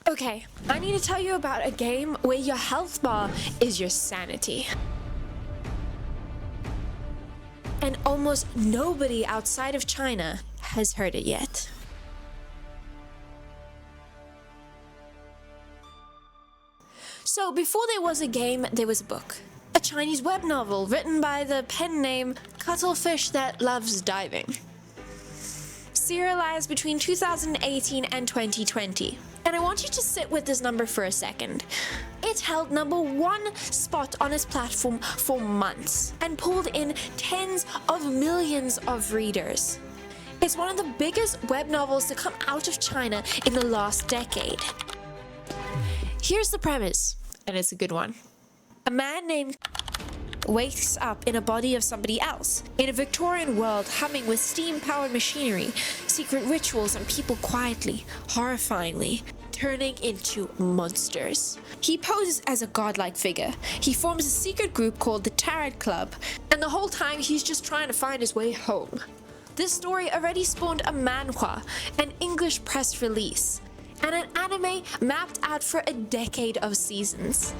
Okay, I need to tell you about a game where your health bar is your sanity. And almost nobody outside of China has heard it yet. So before there was a game, there was a book. A Chinese web novel written by the pen name Cuttlefish That Loves Diving. Serialized between 2018 and 2020. And I want you to sit with this number for a second. It held #1 spot on its platform for months and pulled in tens of millions of readers. It's one of the biggest web novels to come out of China in the last decade. Here's the premise, and it's a good one. A man named wakes up in a body of somebody else, in a Victorian world humming with steam-powered machinery, secret rituals, and people quietly, horrifyingly, turning into monsters. He poses as a godlike figure. He forms a secret group called the Tarot Club, and the whole time he's just trying to find his way home. This story already spawned a manhwa, an English press release, and an anime mapped out for a decade of seasons.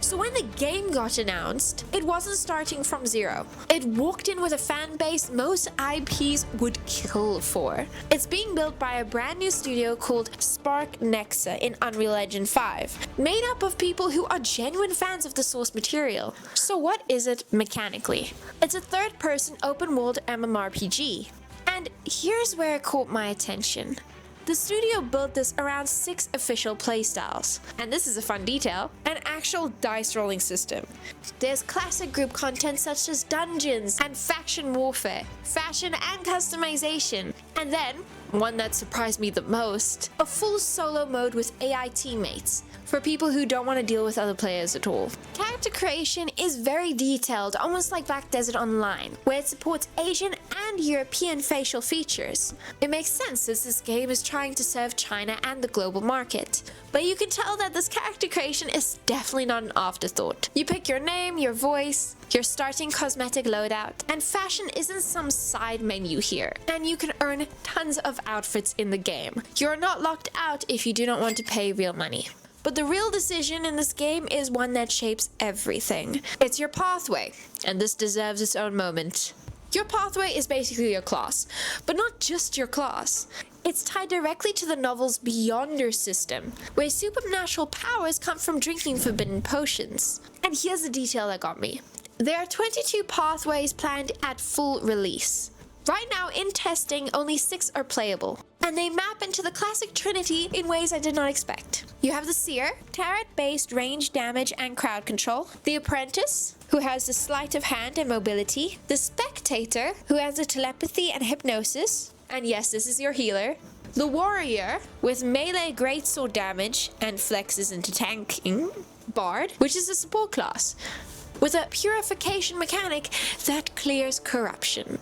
So when the game got announced, it wasn't starting from zero. It walked in with a fan base most IPs would kill for. It's being built by a brand new studio called Spark Nexa in Unreal Engine 5, made up of people who are genuine fans of the source material. So what is it mechanically? It's a third-person open-world MMORPG. And here's where it caught my attention. The studio built this around 6 official playstyles, and this is a fun detail, an actual dice rolling system. There's classic group content such as dungeons and faction warfare, fashion and customization, and then, one that surprised me the most, a full solo mode with AI teammates, for people who don't want to deal with other players at all. Character creation is very detailed, almost like Black Desert Online, where it supports Asian and European facial features. It makes sense since this game is trying to serve China and the global market. But you can tell that this character creation is definitely not an afterthought. You pick your name, your voice, your starting cosmetic loadout, and fashion isn't some side menu here. And you can earn tons of outfits in the game. You're not locked out if you do not want to pay real money. But the real decision in this game is one that shapes everything. It's your pathway, and this deserves its own moment. Your pathway is basically your class, but not just your class. It's tied directly to the novel's Beyonder system, where supernatural powers come from drinking forbidden potions. And here's the detail that got me. There are 22 pathways planned at full release. Right now, in testing, only 6 are playable, and they map into the classic trinity in ways I did not expect. You have the Seer, tarot-based range damage and crowd control, the Apprentice, who has the sleight of hand and mobility, the Spectator, who has the telepathy and hypnosis, and yes, this is your healer, the Warrior, with melee greatsword damage and flexes into tanking, Bard, which is a support class, with a purification mechanic that clears corruption.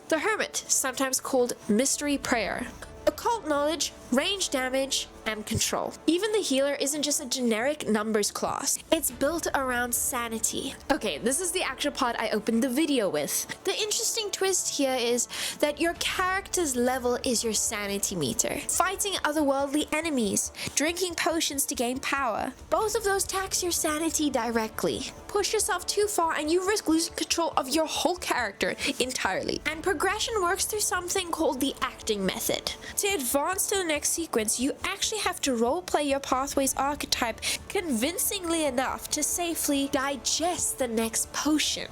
The Hermit, sometimes called Mystery Prayer. Occult knowledge, range damage, and control. Even the healer isn't just a generic numbers class. It's built around sanity. Okay, this is the actual part I opened the video with. The interesting twist here is that your character's level is your sanity meter. Fighting otherworldly enemies, drinking potions to gain power. Both of those tax your sanity directly. Push yourself too far and you risk losing control of your whole character entirely. And progression works through something called the acting method. To advance to the next sequence, you actually have to roleplay your pathway's archetype convincingly enough to safely digest the next potion.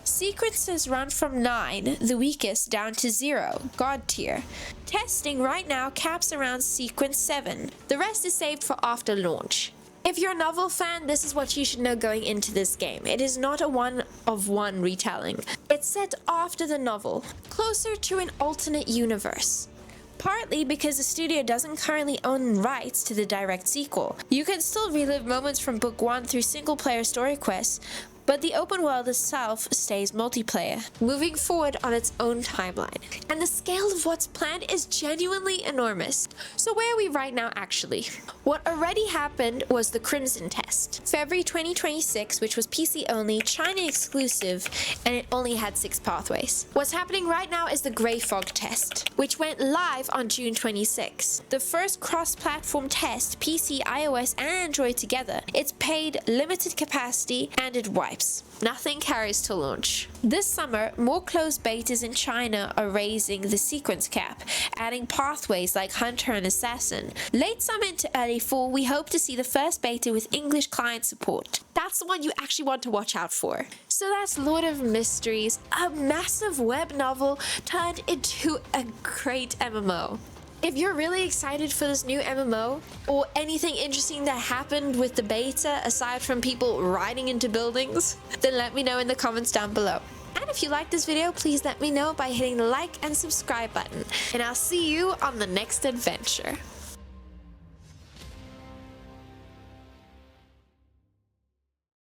Sequences run from 9, the weakest, down to 0, God tier. Testing right now caps around sequence 7. The rest is saved for after launch. If you're a novel fan, this is what you should know going into this game. It is not a one-of-one retelling. It's set after the novel, closer to an alternate universe. Partly because the studio doesn't currently own rights to the direct sequel. You can still relive moments from book 1 through single-player story quests, but the open world itself stays multiplayer, moving forward on its own timeline. And the scale of what's planned is genuinely enormous. So where are we right now actually? What already happened was the Crimson test, February 2026, which was PC only, China exclusive, and it only had 6 pathways. What's happening right now is the Grey Fog test, which went live on June 26. The first cross-platform test, PC, iOS, and Android together. It's paid, limited capacity, and it wipes. Nothing carries to launch. This summer, more closed betas in China are raising the sequence cap, adding pathways like Hunter and Assassin. Late summer into early fall, we hope to see the first beta with English client support. That's the one you actually want to watch out for. So that's Lord of Mysteries, a massive web novel turned into a great MMO. If you're really excited for this new MMO, or anything interesting that happened with the beta aside from people riding into buildings, then let me know in the comments down below. And if you like this video, please let me know by hitting the like and subscribe button. And I'll see you on the next adventure.